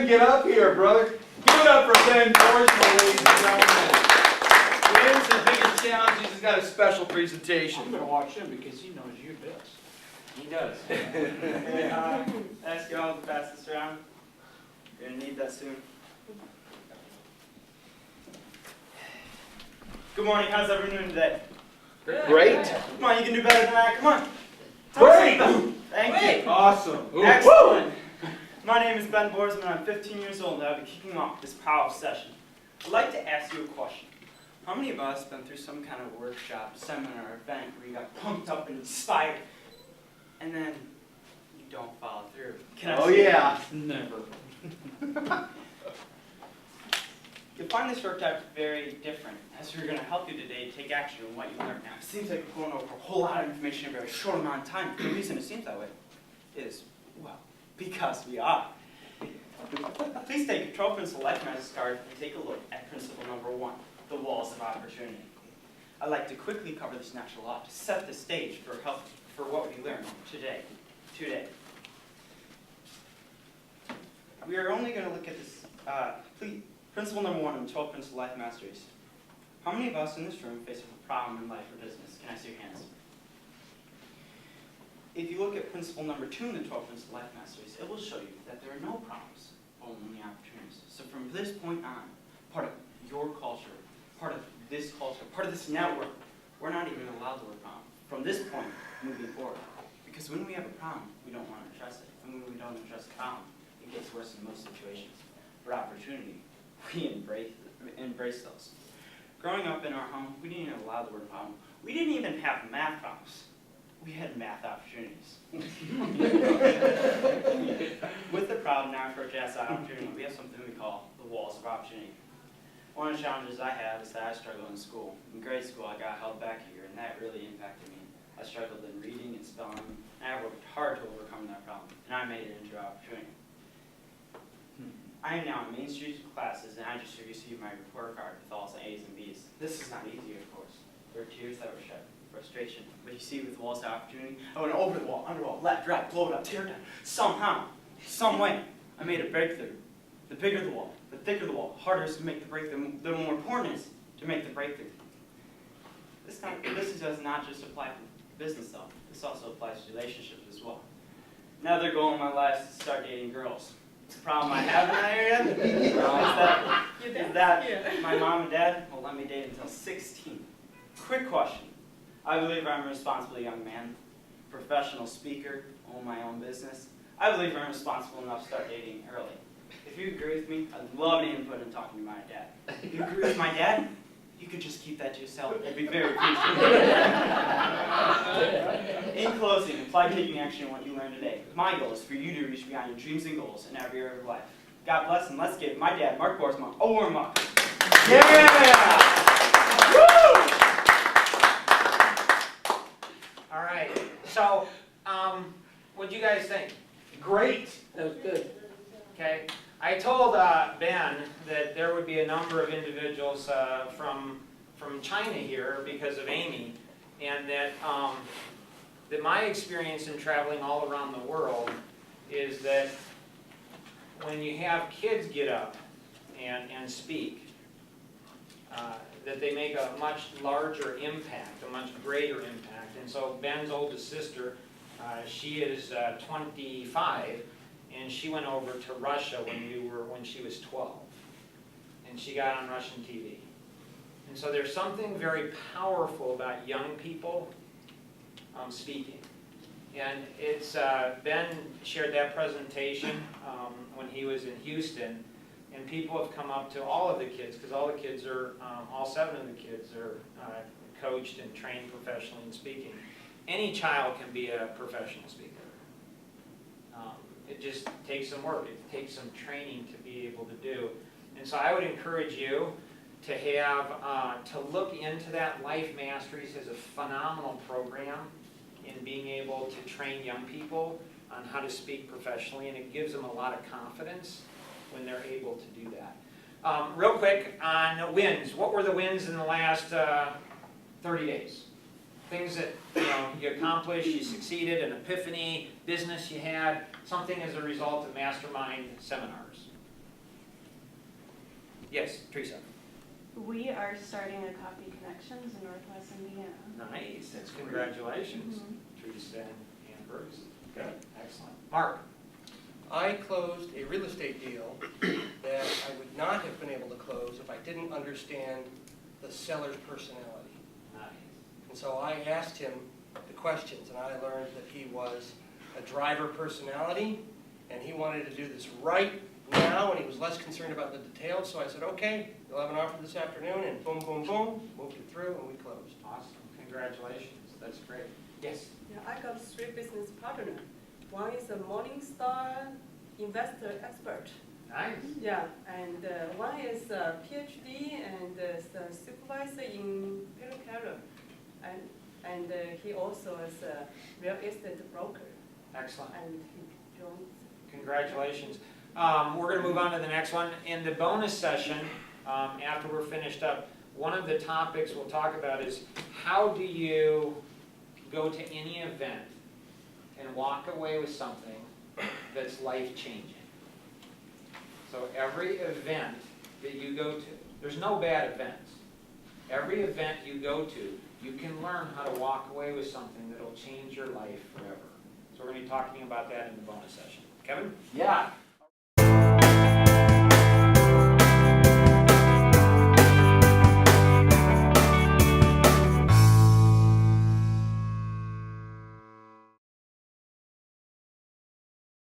Ben, get up here, brother. Give it up for Ben Boersma, ladies and gentlemen. Wins the biggest challenge. He's got a special presentation. I'm going to watch him because he knows you best. He does. Ask you all to pass this around. You're going to need that soon. Good morning. How's everyone doing today? Great. Come on, you can do better than that. Come on. Great. Thank you. Awesome. Excellent. My name is Ben Boersma, and I'm 15 years old, and I'll be kicking off this power session. I'd like to ask you a question. How many of us have been through some kind of workshop, seminar, event where you got pumped up and inspired, and then you don't follow through? Oh, yeah. Never. You'll find this workshop very different, as we're going to help you today take action on what you learned. Now, it seems like we're going over a whole lot of information in a very short amount of time. The reason it seems that way is, well, because we are. Please take Control Principle Life Matters card and take a look at principle number 1, the walls of opportunity. I'd like to quickly cover this natural law to set the stage for what we learned today. We are only going to look at this, principle number 1 in 12 Principle Life Masteries. How many of us in this room face a problem in life or business? Can I see your hands? If you look at principle number 2 in the 12 Principle Life Masteries, it will show you that there are no problems, only opportunities. So from this point on, part of your culture, part of this culture, part of this network, we're not even allowed the word problem. From this point, moving forward. Because when we have a problem, we don't want to address it. And when we don't address the problem, it gets worse in most situations. For opportunity, we embrace those. Growing up in our home, we didn't even allow the word problem. We didn't even have math problems. We had math opportunities. With the problem now approach as opportunity, we have something we call the walls of opportunity. One of the challenges I have is that I struggle in school. In grade school, I got held back a year, and that really impacted me. I struggled in reading and spelling, and I worked hard to overcome that problem, and I made it into an opportunity. I am now in Main Street classes, and I just received my report card with all the A's and B's. This is not easy, of course. There were tears that were shed, frustration. But you see, with walls of opportunity, I went over the wall, under the wall, left, right, blow it up, tear it down. Somehow, some way, I made a breakthrough. The bigger the wall, the thicker the wall, harder it is to make the breakthrough, the more important it is to make the breakthrough. This does not just apply to business, though. This also applies to relationships as well. Another goal in my life is to start dating girls. The problem I have in that area is that my mom and dad won't let me date until 16. Quick question. I believe I'm a responsible young man, professional speaker, own my own business. I believe I'm responsible enough to start dating early. If you agree with me, I'd love any input in talking to my dad. If you agree with my dad, you could just keep that to yourself. I'd be very appreciative. In closing, apply taking action on what you learned today. My goal is for you to reach beyond your dreams and goals in every area of life. God bless, and let's give my dad, Mark Boersma, a warm up. Yeah! Woo! All right. So, what do you guys think? Great. That was good. Okay. I told Ben that there would be a number of individuals from China here because of Amy, and that that my experience in traveling all around the world is that when you have kids get up and speak, that they make a much larger impact, a much greater impact. And so Ben's oldest sister, she is 25. And she went over to Russia when she was 12, and she got on Russian TV. And so there's something very powerful about young people speaking. And it's Ben shared that presentation when he was in Houston, and people have come up to all of the kids, because all the kids are, all 7 of the kids are coached and trained professionally in speaking. Any child can be a professional speaker. It just takes some work. It takes some training to be able to do. And so I would encourage you to have to look into that. Life Masteries is a phenomenal program in being able to train young people on how to speak professionally, and it gives them a lot of confidence when they're able to do that. Real quick on wins. What were the wins in the last 30 days? Things that you accomplished, you succeeded, an epiphany, business you had, something as a result of MasterMind seminars. Yes, Teresa. We are starting a Coffee Connections in Northwest Indiana. Nice, That's great. congratulations, Teresa and Bruce. Good, excellent. Mark? I closed a real estate deal that I would not have been able to close if I didn't understand the seller's personality. Nice. And so I asked him the questions, and I learned that he was a driver personality, and he wanted to do this right now, and he was less concerned about the details. So I said, okay, you'll have an offer this afternoon, and boom, boom, boom, moved it through, and we closed. Awesome, congratulations, that's great. Yes? Yeah, I got 3 business partners. One is a Morningstar investor expert. Nice. Yeah, and one is a PhD and is a supervisor in Carolina. And he also is a real estate broker. Excellent. And he joined. Congratulations. We're going to move on to the next one. In the bonus session, after we're finished up, one of the topics we'll talk about is how do you go to any event and walk away with something that's life-changing. So every event that you go to, there's no bad events. Every event you go to, you can learn how to walk away with something that'll change your life forever. So we're going to be talking about that in the bonus session. Kevin? Yeah,